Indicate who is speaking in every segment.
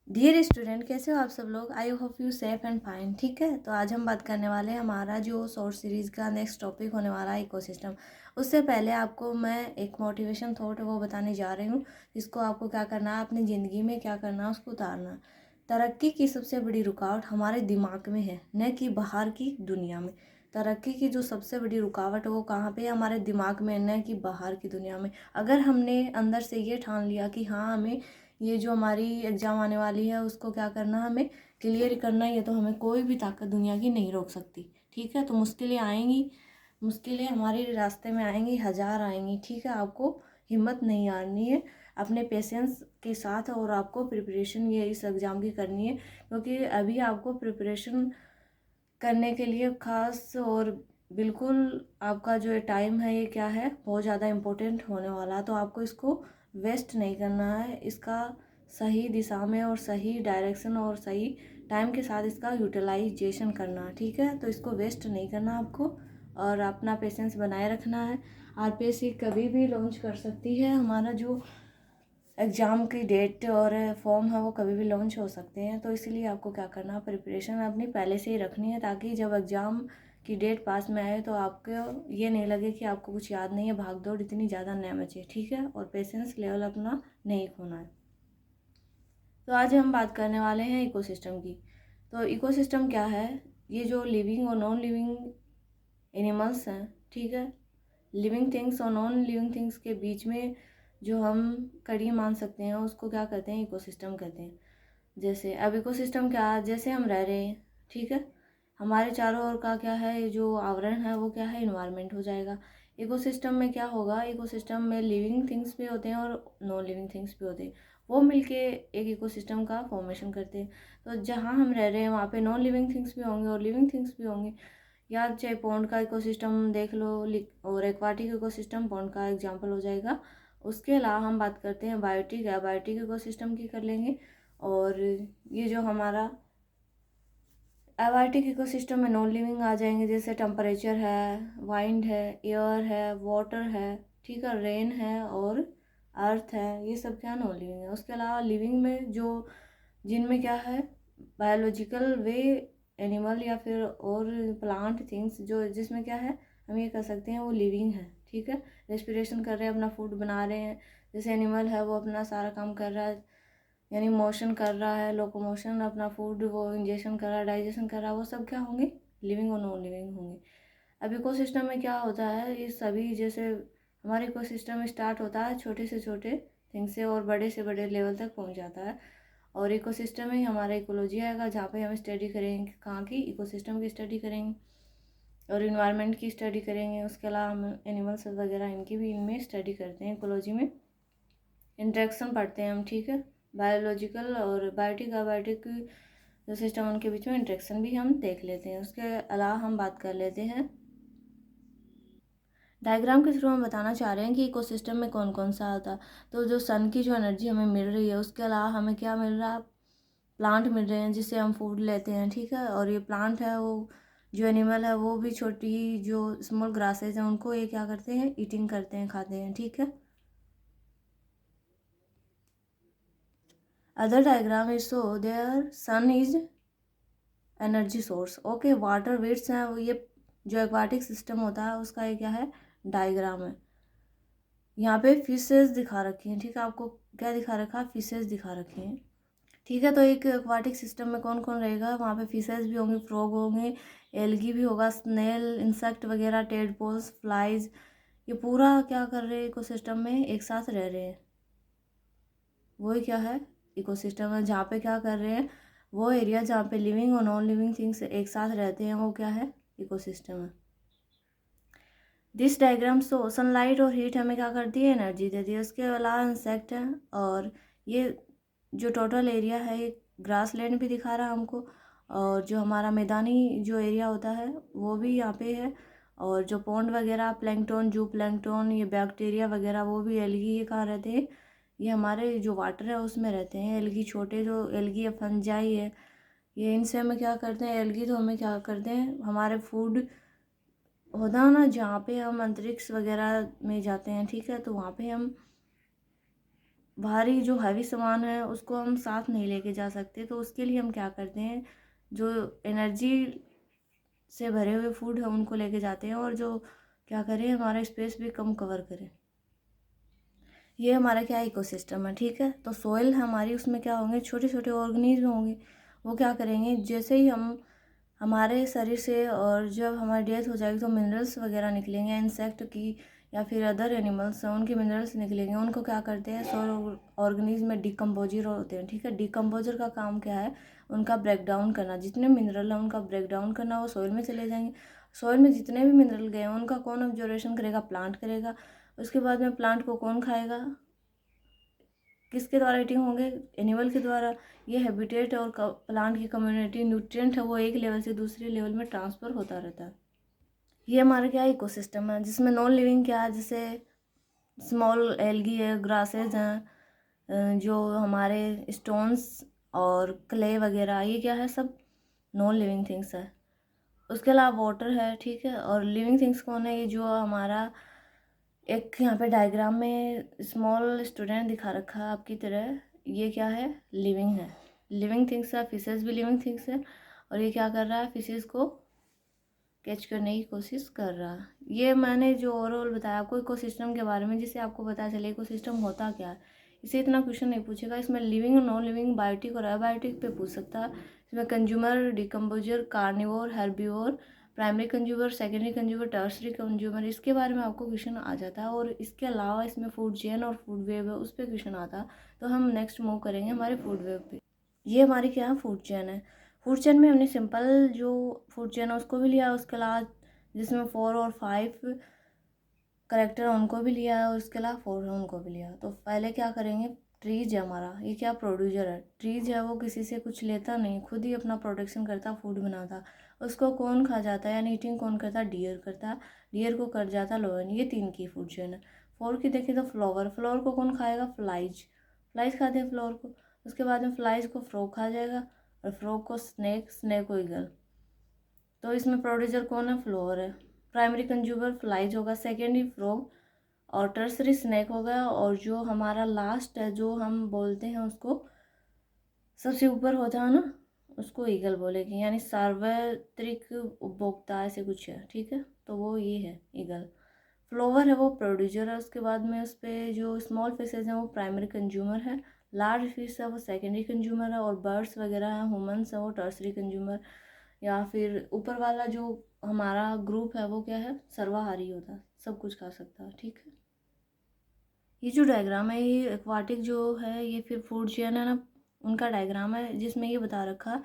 Speaker 1: Dear student, कैसे हो आप सब लोग। I hope you safe and fine. ठीक है, तो आज हम बात करने वाले हैं हमारा जो शॉर्ट सीरीज़ का नेक्स्ट टॉपिक होने वाला है इकोसिस्टम। उससे पहले आपको मैं एक मोटिवेशन थॉट वो बताने जा रही हूँ, जिसको आपको क्या करना है, अपनी ज़िंदगी में क्या करना है उसको उतारना। तरक्की की सबसे बड़ी रुकावट हमारे दिमाग में है, न कि बाहर की दुनिया में। तरक्की की जो सबसे बड़ी रुकावट है वो कहाँ पे है, हमारे दिमाग में, न कि बाहर की दुनिया में। अगर हमने अंदर से ये ठान लिया कि हाँ, हमें ये जो हमारी एग्ज़ाम आने वाली है उसको क्या करना है, हमें क्लियर करना है, ये तो हमें कोई भी ताकत दुनिया की नहीं रोक सकती। ठीक है, तो मुश्किलें आएंगी, मुश्किलें हमारे रास्ते में आएंगी, हज़ार आएंगी। ठीक है, आपको हिम्मत नहीं हारनी है, अपने पेशेंस के साथ, और आपको प्रिपरेशन ये इस एग्ज़ाम की करनी है, क्योंकि अभी आपको प्रिपरेशन करने के लिए खास और बिल्कुल आपका जो टाइम है ये क्या है, बहुत ज़्यादा इम्पोर्टेंट होने वाला है। तो आपको इसको वेस्ट नहीं करना है, इसका सही दिशा में और सही डायरेक्शन और सही टाइम के साथ इसका यूटिलाइजेशन करना। ठीक है, तो इसको वेस्ट नहीं करना आपको, और अपना पेशेंस बनाए रखना है। आरपीएससी कभी भी लॉन्च कर सकती है, हमारा जो एग्ज़ाम की डेट और फॉर्म है वो कभी भी लॉन्च हो सकते हैं। तो इसलिए आपको क्या करना, प्रिपरेशन अपनी पहले से ही रखनी है, ताकि जब एग्ज़ाम की डेट पास में आए तो आपको ये नहीं लगे कि आपको कुछ याद नहीं है, भाग दौड़ इतनी ज़्यादा न मचे। ठीक है, और पेशेंस लेवल अपना नहीं खोना है। तो आज हम बात करने वाले हैं इकोसिस्टम की। तो इकोसिस्टम क्या है, ये जो लिविंग और नॉन लिविंग एनिमल्स हैं, ठीक है, लिविंग थिंग्स और नॉन लिविंग थिंग्स के बीच में जो हम कड़ी मान सकते हैं उसको क्या कहते हैं, इकोसिस्टम कहते हैं। जैसे अब इकोसिस्टम क्या, जैसे हम रह रहे हैं, ठीक है, हमारे चारों ओर का क्या है, ये जो आवरण है वो क्या है, इन्वायरमेंट हो जाएगा। इकोसिस्टम में क्या होगा, इकोसिस्टम में लिविंग थिंग्स भी होते हैं और नॉन लिविंग थिंग्स भी होते हैं, वो मिलके एक इकोसिस्टम का फॉर्मेशन करते हैं। तो जहाँ हम रह रहे हैं वहाँ पे नॉन लिविंग थिंग्स भी होंगे और लिविंग थिंग्स भी होंगे। या चाहे पॉन्ड का इकोसिस्टम देख लो, और एक्वाटिक इकोसिस्टम पॉन्ड का एग्जांपल हो जाएगा। उसके अलावा हम बात करते हैं बायोटिक या बायोटिक इकोसिस्टम की कर लेंगे। और ये जो हमारा एक्वाटिक इकोसिस्टम में नॉन लिविंग आ जाएंगे, जैसे टेम्परेचर है, वाइंड है, एयर है, वाटर है, ठीक है, रेन है और अर्थ है, ये सब क्या नॉन लिविंग है। उसके अलावा लिविंग में जो, जिनमें क्या है, बायोलॉजिकल वे एनिमल या फिर और प्लांट थिंग्स, जो जिसमें क्या है, हम ये कह सकते हैं वो लिविंग है। ठीक है, रेस्पिरेशन कर रहे हैं, अपना फूड बना रहे हैं। जैसे एनिमल है वो अपना सारा काम कर रहा है, यानी मोशन कर रहा है, लोकोमोशन, अपना फूड वो इंजेक्शन कर रहा है, डाइजेशन कर रहा है, वो सब क्या होंगे, लिविंग और नॉन लिविंग होंगे। अब इकोसिस्टम में क्या होता है, ये सभी, जैसे हमारे इकोसिस्टम स्टार्ट होता है छोटे से छोटे थिंग से और बड़े से बड़े लेवल तक पहुंच जाता है। और इकोसिस्टम में हमारा इकोलॉजी आएगा, जहाँ पे हम स्टडी करेंगे, कहाँ की, इकोसिस्टम की स्टडी करेंगे और इन्वायरमेंट की स्टडी करेंगे। उसके अलावा हम एनिमल्स वगैरह इनकी भी इनमें स्टडी करते हैं, इकोलॉजी में इंटरेक्शन पढ़ते हैं हम। ठीक है, बायोलॉजिकल और बायोटिक अबायोटिक जो सिस्टम उनके बीच में इंटरेक्शन भी हम देख लेते हैं। उसके अलावा हम बात कर लेते हैं डायग्राम के थ्रू, हम बताना चाह रहे हैं कि इकोसिस्टम में कौन कौन सा आता है। तो जो सन की जो एनर्जी हमें मिल रही है, उसके अलावा हमें क्या मिल रहा है, प्लांट मिल रहे हैं जिससे हम फूड लेते हैं। ठीक है, और ये प्लांट है, वो जो एनिमल है वो भी छोटी जो स्मॉल ग्रासेज हैं उनको ये क्या करते हैं, ईटिंग करते हैं, खाते हैं। ठीक है, other diagram is so there sun is energy source. Okay, water weights हैं, वो ये जो एक्वाटिक सिस्टम होता है उसका ये क्या है, डायग्राम है। यहाँ पे फिशेस दिखा रखी हैं। ठीक है, आपको क्या दिखा रखा है, फिशेस दिखा रखी हैं। ठीक है, तो एक एक्वाटिक सिस्टम में कौन कौन रहेगा, वहाँ पे फिशेस भी होंगे, फ्रॉग होंगे, एल्गी भी होगा, स्नेल, इंसेक्ट वगैरह, टेडपोल्स, फ्लाइज, ये पूरा क्या कर रहे हैं, इकोसिस्टम में एक साथ रह रहे हैं। वही क्या है, इकोसिस्टम है, जहाँ पे क्या कर रहे हैं, वो एरिया जहाँ पे लिविंग और नॉन लिविंग थिंग्स एक साथ रहते हैं, वो क्या है, इकोसिस्टम है। दिस डायग्राम सो सनलाइट और हीट हमें क्या करती है, एनर्जी देती है। उसके अलावा इंसेक्ट है, और ये जो टोटल एरिया है ये ग्रास लैंड भी दिखा रहा है हमको, और जो हमारा मैदानी जो एरिया होता है वो भी यहाँ पे है। और जो पॉन्ड वगैरह, प्लैंकटन, जू प्लैंकटन, ये बैक्टीरिया वगैरह, वो भी एल्गी, ये कहाँ रहते हैं, ये हमारे जो वाटर है उसमें रहते हैं। एल्गी छोटे जो एल्गी है, फंजाई है, ये इनसे हमें क्या करते हैं, एल्गी तो हमें क्या करते हैं, हमारे फूड होता है ना, जहाँ पे हम अंतरिक्ष वगैरह में जाते हैं, ठीक है, तो वहाँ पे हम भारी जो हैवी सामान है उसको हम साथ नहीं लेके जा सकते, तो उसके लिए हम क्या करते हैं, जो एनर्जी से भरे हुए फूड है उनको लेके जाते हैं, और जो क्या करें हमारा स्पेस भी कम कवर करें। ये हमारा क्या इकोसिस्टम है, ठीक है। तो सोइल हमारी, उसमें क्या होंगे, छोटे छोटे ऑर्गेनिज्म होंगे। वो क्या करेंगे, जैसे ही हम हमारे शरीर से और जब हमारी डेथ हो जाएगी तो मिनरल्स वगैरह निकलेंगे, इंसेक्ट की या फिर अदर एनिमल्स हैं उनके मिनरल्स निकलेंगे। उनको क्या करते हैं, सोल ऑर्गेनिज्म में डिकम्पोजर होते हैं, ठीक है। डिकम्पोजर का काम क्या है, उनका ब्रेक डाउन करना, जितने मिनरल हैं उनका ब्रेक डाउन करना, वो सोइल में चले जाएंगे। सोइल में जितने भी मिनरल गए हैं उनका कौन ऑब्जर्वेशन करेगा, प्लांट करेगा। उसके बाद में प्लांट को कौन खाएगा, किसके द्वारा ईटिंग होंगे, एनिमल के द्वारा। ये हैबिटेट और प्लांट की कम्युनिटी न्यूट्रिएंट है वो एक लेवल से दूसरे लेवल में ट्रांसफ़र होता रहता है। ये हमारा क्या इकोसिस्टम है, जिसमें नॉन लिविंग क्या है, जैसे स्मॉल एल्गी है, ग्रासेज हैं, जो हमारे स्टोन्स और क्ले वगैरह, ये क्या है, सब नॉन लिविंग थिंग्स है। उसके अलावा वाटर है, ठीक है। और लिविंग थिंग्स कौन है, ये जो हमारा एक यहाँ पे डायग्राम में स्मॉल स्टूडेंट दिखा रखा है आपकी तरह, ये क्या है, लिविंग है। लिविंग थिंग्स है, फिशेस भी लिविंग थिंग्स है। और ये क्या कर रहा है, फिशेस को कैच करने की कोशिश कर रहा है। ये मैंने जो ओवरऑल बताया आपको इकोसिस्टम के बारे में, जिससे आपको पता चले इकोसिस्टम होता क्या है। इसे इतना क्वेश्चन नहीं पूछेगा, इसमें लिविंग और नॉन लिविंग, बायोटिक और अबायोटिक पे पूछ सकता है। इसमें consumer, decomposer, carnivore, herbivore, primary consumer, secondary consumer, tertiary consumer, इसके बारे में आपको क्वेश्चन आ जाता है। और इसके अलावा इसमें फूड चेन और फूड वेब है, उस पर क्वेश्चन आता है। तो हम नेक्स्ट मूव करेंगे हमारे फूड वेब पे। ये हमारी क्या है, फूड चेन है। फूड चेन में हमने सिंपल जो फूड चेन है उसको भी लिया, उसके अलावा जिसमें 4 और 5 करेक्टर उनको भी लिया है, और उसके अलावा 4 है उनको भी लिया। तो पहले क्या करेंगे, ट्रीज है हमारा, ये क्या प्रोड्यूसर है। ट्रीज है वो किसी से कुछ लेता नहीं, खुद ही अपना प्रोडक्शन करता, फूड बनाता। उसको कौन खा जाता है, यानी ईटिंग कौन करता है, डियर करता है। डियर को कर जाता लोयन। ये 3 की फूड चेन है। 4 की देखिए तो फ्लावर, फ्लावर को कौन खाएगा, फ्लाइज, फ्लाइज खाते हैं फ्लावर को। उसके बाद में फ्लाइज को फ्रॉग खा जाएगा, और फ्रॉग को स्नेक, स्नेक को ईगल। तो इसमें प्रोड्यूसर कौन है, फ्लावर है। प्राइमरी कंज्यूमर फ्लाइज होगा, सेकेंडरी फ्रॉग, और टर्सरी स्नेक होगा, और जो हमारा लास्ट है जो हम बोलते हैं उसको सबसे ऊपर होता है ना, उसको ईगल बोलेगी, यानी सार्वत्रिक उपभोक्ता ऐसे कुछ है, ठीक है। तो वो ये है ईगल। फ्लावर है वो प्रोड्यूसर है। उसके बाद में उस पर जो स्मॉल फिशेज हैं वो प्राइमरी कंज्यूमर है। लार्ज फिश है वो सेकेंडरी कंज्यूमर है। और बर्ड्स वगैरह हैं, ह्यूमंस है वो टर्सरी कंज्यूमर। या फिर ऊपर वाला जो हमारा ग्रुप है वो क्या है, सर्वाहारी होता है, सब कुछ खा सकता है, ठीक है। ये जो डायग्राम है, ये एक्वाटिक जो है, ये फिर फूड चेन है ना, उनका डायग्राम है, जिसमें ये बता रखा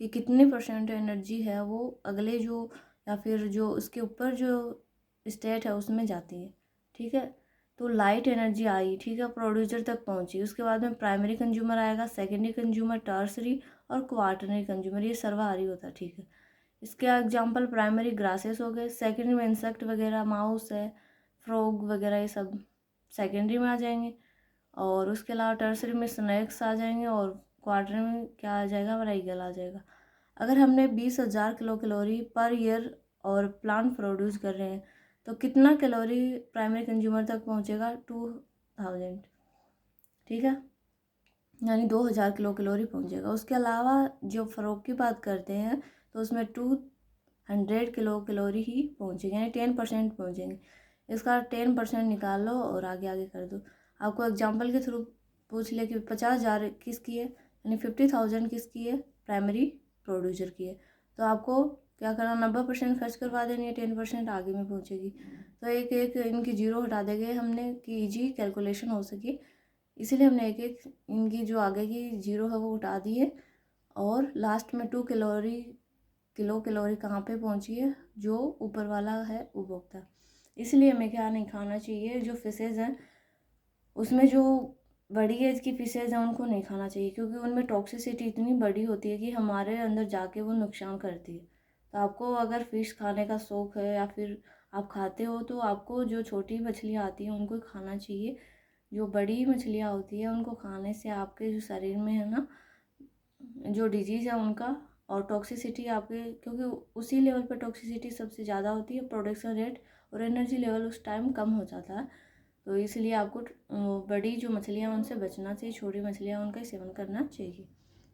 Speaker 1: कि कितने % एनर्जी है वो अगले जो, या फिर जो उसके ऊपर जो स्टेट है उसमें जाती है, ठीक है। तो लाइट एनर्जी आई, ठीक है, प्रोड्यूसर तक पहुंची। उसके बाद में प्राइमरी कंज्यूमर आएगा, सेकेंडरी कंज्यूमर, टर्सरी और क्वार्टररी कंज्यूमर, ये सर्वाहारी होता है, ठीक है। इसके एग्जाम्पल प्राइमरी ग्रासेस हो गए, सेकेंडरी में इंसेक्ट वगैरह, माउस है, फ्रॉग वगैरह, ये सब सेकेंडरी में आ जाएंगे। और उसके अलावा टर्सरी में स्नैक्स आ जाएंगे, और क्वार्टर में क्या आ जाएगा, हमारा ईगल आ जाएगा। अगर हमने 20,000 किलो कैलोरी पर ईयर और प्लांट प्रोड्यूस कर रहे हैं, तो कितना कैलोरी प्राइमरी कंज्यूमर तक पहुंचेगा, 2000, ठीक है, यानी 2000 किलो कैलोरी पहुंचेगा। उसके अलावा जो फ़रोग की बात करते हैं तो उसमें 200 किलो कैलोरी ही पहुंचेंगे, यानी 10% पहुंचेंगे। इसका 10% निकाल लो और आगे आगे कर दो। आपको एग्जांपल के थ्रू पूछ ले कि 50,000 किसकी है, यानी 50,000 किसकी है, प्राइमरी प्रोड्यूसर की है। तो आपको क्या करना, 90% खर्च करवा देनी है, 10% आगे में पहुंचेगी। तो एक एक इनकी जीरो हटा देंगे हमने कि ईजी कैलकुलेशन हो सके, इसीलिए हमने एक एक इनकी जो आगे की जीरो है वो उठा दी है। और लास्ट में 2 किलो कैलोरी कहाँ पे पहुँची है, जो ऊपर वाला है उपभोक्ता। इसलिए हमें क्या नहीं खाना चाहिए, जो फिशेज़ हैं उसमें जो बड़ी एज की फिशेज़ हैं उनको नहीं खाना चाहिए, क्योंकि उनमें टॉक्सिसिटी इतनी बड़ी होती है कि हमारे अंदर जाके वो नुकसान करती है। तो आपको अगर फ़िश खाने का शौक़ है या फिर आप खाते हो, तो आपको जो छोटी मछलियाँ आती हैं उनको खाना चाहिए। जो बड़ी मछलियाँ होती है उनको खाने से आपके जो शरीर में है ना, जो डिजीज़ है उनका और टॉक्सिसिटी आपके, क्योंकि उसी लेवल पर टॉक्सिसिटी सबसे ज़्यादा होती है, प्रोडक्शन रेट और एनर्जी लेवल उस टाइम कम हो जाता है। तो इसलिए आपको बड़ी जो मछलियाँ उनसे बचना चाहिए, छोटी मछलियाँ उनका सेवन करना चाहिए।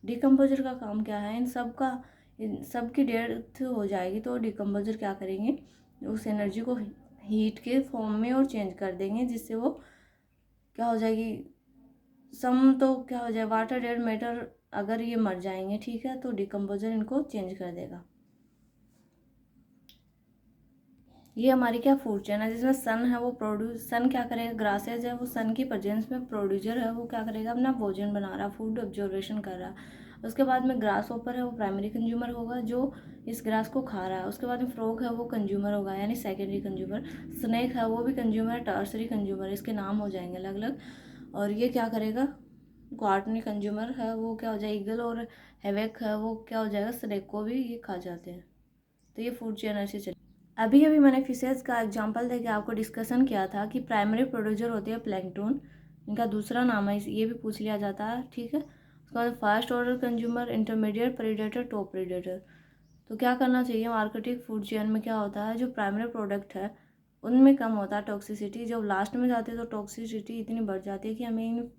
Speaker 1: डिकम्पोजर का काम क्या है, इन सब की डेथ हो जाएगी तो डिकम्पोजर क्या करेंगे, उस एनर्जी को हीट के फॉर्म में और चेंज कर देंगे, जिससे वो क्या हो जाएगी, तो क्या हो जाए, वाटर डेड मैटर अगर ये मर जाएंगे, ठीक है, तो डिकम्पोजर इनको चेंज कर देगा। ये हमारी क्या फूड चेन है, जिसमें सन है वो सन क्या करेगा, ग्रासेज है वो सन की प्रेजेंस में प्रोड्यूसर है, वो क्या करेगा, अपना भोजन बना रहा, फूड ऑब्जर्वेशन कर रहा। उसके बाद में ग्रास ओपर है वो प्राइमरी कंज्यूमर होगा जो इस ग्रास को खा रहा है। उसके बाद में फ्रॉग है वो कंज्यूमर होगा यानी सेकेंडरी कंज्यूमर। स्नेक है वो भी कंज्यूमर है, टर्सरी कंज्यूमर, इसके नाम हो जाएंगे अलग अलग। और ये क्या करेगा, क्वार्टरली कंज्यूमर है वो क्या हो जाएगा, ईगल और हैवेक है वो क्या हो जाएगा, स्नेक को भी ये खा जाते हैं। तो ये फूड चेन ऐसे चले। अभी अभी मैंने फिशेज का एग्जांपल देके आपको डिस्कशन किया था कि प्राइमरी प्रोड्यूसर होती है प्लैंकटन, इनका दूसरा नाम है, ये भी पूछ लिया जाता है, ठीक है। उसके बाद first order consumer, intermediate, predator, top predator. तो क्या करना चाहिए, मार्केटिंग फूड चेन में क्या होता है, जो प्राइमरी प्रोडक्ट है उनमें कम होता है टॉक्सिसिटी, जब लास्ट में जाते हैं तो टॉक्सिसिटी इतनी बढ़ जाती है कि हमें इन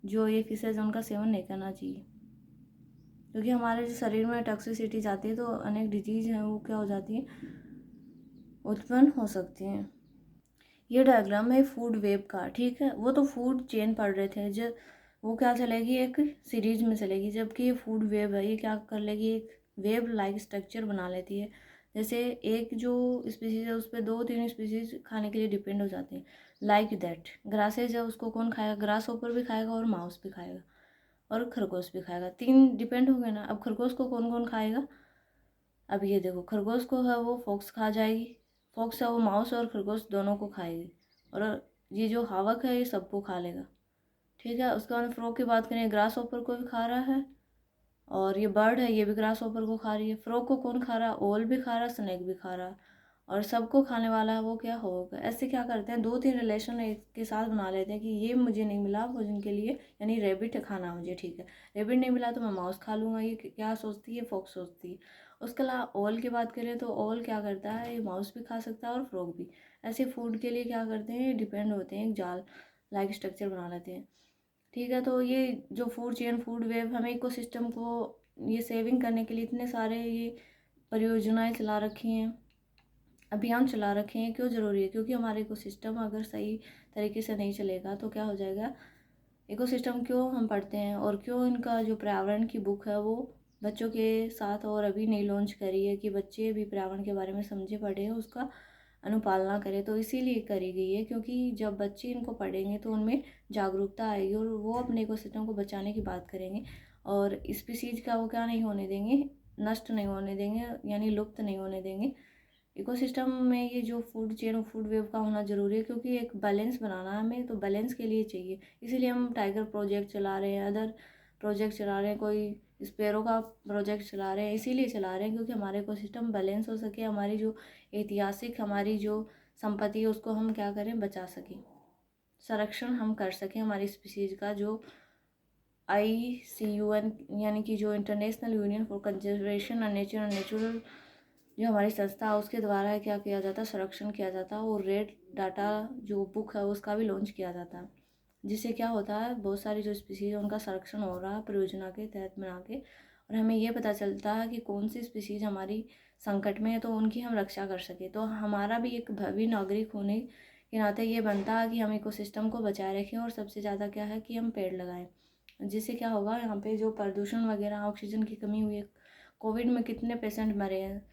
Speaker 1: जो ये फिशेज उनका सेवन नहीं करना चाहिए, क्योंकि हमारे जो शरीर में टॉक्सिसिटी जाती है तो अनेक डिजीज हैं वो क्या हो जाती है, उत्पन्न हो सकती हैं। ये डायग्राम है फूड वेब का, ठीक है। वो तो फूड चेन पढ़ रहे थे, जब वो क्या चलेगी, एक सीरीज में चलेगी, जबकि ये फूड वेब है, ये क्या कर लेगी, एक वेब लाइक स्ट्रक्चर बना लेती है। जैसे एक जो स्पीसीज है उस पर 2-3 स्पीसीज खाने के लिए डिपेंड हो जाते हैं, लाइक दैट ग्रासेज है उसको कौन खाएगा, ग्रास ऊपर भी खाएगा और माउस भी खाएगा और खरगोश भी खाएगा, 3 डिपेंड हो गए ना। अब खरगोश को कौन कौन खाएगा, अब ये देखो, खरगोश को है वो फॉक्स खा जाएगी, फॉक्स है वो माउस और खरगोश दोनों को खाएगी, और ये जो हावक है ये सबको खा लेगा, ठीक है। उसके बाद फ्रॉग की बात करें, ग्रास ओपर को भी खा रहा है, और ये बर्ड है ये भी ग्रास ओपर को खा रही है। फ्रॉग को कौन खा रहा है, ओल भी खा रहा है, स्नेक भी खा रहा है, और सबको खाने वाला है वो क्या होगा। ऐसे क्या करते हैं, 2-3 रिलेशन एक के साथ बना लेते हैं कि ये मुझे नहीं मिला भोजन के लिए, यानी रेबिट खाना मुझे, ठीक है, रेबिट नहीं मिला तो मैं माउस खा लूँगा, ये क्या सोचती है, फॉक्स सोचती है। उसके अलावा ओल की बात करें तो ओल क्या करता है, ये माउस भी खा सकता है और फ्रॉग भी। ऐसे फूड के लिए क्या करते हैं, डिपेंड होते हैं, एक जाल लाइक स्ट्रक्चर बना लेते हैं, ठीक है। तो ये जो फूड चेन, फूड वेब, हमें इकोसिस्टम को ये सेविंग करने के लिए इतने सारे ये परियोजनाएं चला रखी हैं, अभियान चला रखे हैं। क्यों ज़रूरी है, क्योंकि हमारा इकोसिस्टम अगर सही तरीके से नहीं चलेगा तो क्या हो जाएगा। इकोसिस्टम क्यों हम पढ़ते हैं और क्यों इनका जो पर्यावरण की बुक है वो बच्चों के साथ और अभी नहीं लॉन्च करी है कि बच्चे भी पर्यावरण के बारे में समझे पढ़े, उसका अनुपालना करें, तो इसीलिए करी गई है। क्योंकि जब बच्चे इनको पढ़ेंगे तो उनमें जागरूकता आएगी और वो अपने इकोसिस्टम को बचाने की बात करेंगे, और स्पीसीज का वो क्या नहीं होने देंगे, नष्ट नहीं होने देंगे, यानी लुप्त नहीं होने देंगे। इकोसिस्टम में ये जो फूड चेन और फूड वेब का होना ज़रूरी है, क्योंकि एक बैलेंस बनाना है हमें, तो बैलेंस के लिए चाहिए। इसीलिए हम टाइगर प्रोजेक्ट चला रहे हैं, अदर प्रोजेक्ट चला रहे हैं, कोई स्पेरो का प्रोजेक्ट चला रहे हैं, इसीलिए चला रहे हैं क्योंकि हमारे इकोसिस्टम बैलेंस हो सके, हमारी जो ऐतिहासिक हमारी जो संपत्ति है उसको हम क्या करें, बचा सकें, संरक्षण हम कर सकें हमारी स्पीसीज का। जो ICUN यानी कि जो international union for conservation of nature and natural जो हमारी संस्था है उसके द्वारा है क्या किया जाता है, संरक्षण किया जाता है, और रेड डाटा जो बुक है उसका भी लॉन्च किया जाता है, जिससे क्या होता है, बहुत सारी जो स्पीसीज है उनका संरक्षण हो रहा है परियोजना के तहत बना के, और हमें ये पता चलता है कि कौन सी स्पीसीज हमारी संकट में है तो उनकी हम रक्षा कर सके। तो हमारा भी एक भव्य नागरिक होने के नाते ये बनता है कि हम इकोसिस्टम को बचाए रखें, और सबसे ज़्यादा क्या है कि हम पेड़ लगाएं, जिससे क्या होगा, यहाँ पे जो प्रदूषण वगैरह, ऑक्सीजन की कमी हुई है, कोविड में कितने पेशेंट मरे हैं,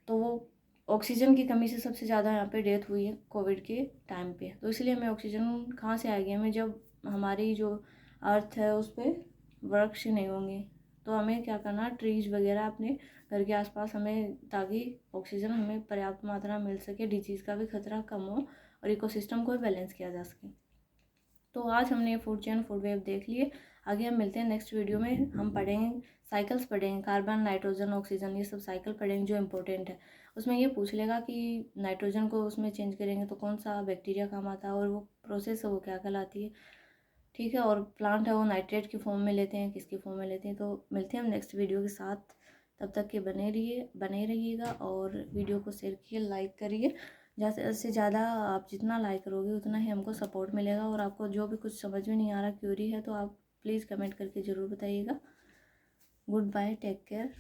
Speaker 1: तो वो ऑक्सीजन की कमी से सबसे ज़्यादा यहाँ पे डेथ हुई है कोविड के टाइम पे। तो इसलिए हमें ऑक्सीजन कहाँ से आएगी, हमें जब हमारी जो अर्थ है उस पर वृक्ष नहीं होंगे, तो हमें क्या करना, ट्रीज वगैरह अपने घर के आसपास हमें, ताकि ऑक्सीजन हमें पर्याप्त मात्रा में मिल सके, डिजीज़ का भी खतरा कम हो और इकोसिस्टम को भी बैलेंस किया जा सके। तो आज हमने फूड चेन, फूड वेब देख लिए। आगे हम मिलते हैं नेक्स्ट वीडियो में, हम पढ़ेंगे साइकिल्स, पढ़ेंगे कार्बन, नाइट्रोजन, ऑक्सीजन, ये सब साइकिल पढ़ेंगे जो इम्पोर्टेंट है। उसमें ये पूछ लेगा कि नाइट्रोजन को उसमें चेंज करेंगे तो कौन सा बैक्टीरिया काम आता है, और वो प्रोसेस है वो क्या कहलाती है, ठीक है। और प्लांट है वो नाइट्रेट की फॉर्म में लेते हैं, किसकी फॉर्म में लेते हैं। तो मिलते हैं हम नेक्स्ट वीडियो के साथ, तब तक के बने रहिएगा, और वीडियो को शेयर कीजिए, लाइक करिए, ज़्यादा से ज़्यादा आप जितना लाइक करोगे उतना ही हमको सपोर्ट मिलेगा। और आपको जो भी कुछ समझ में नहीं आ रहा, क्यूरी है, तो आप प्लीज़ कमेंट करके ज़रूर बताइएगा। Goodbye, take care.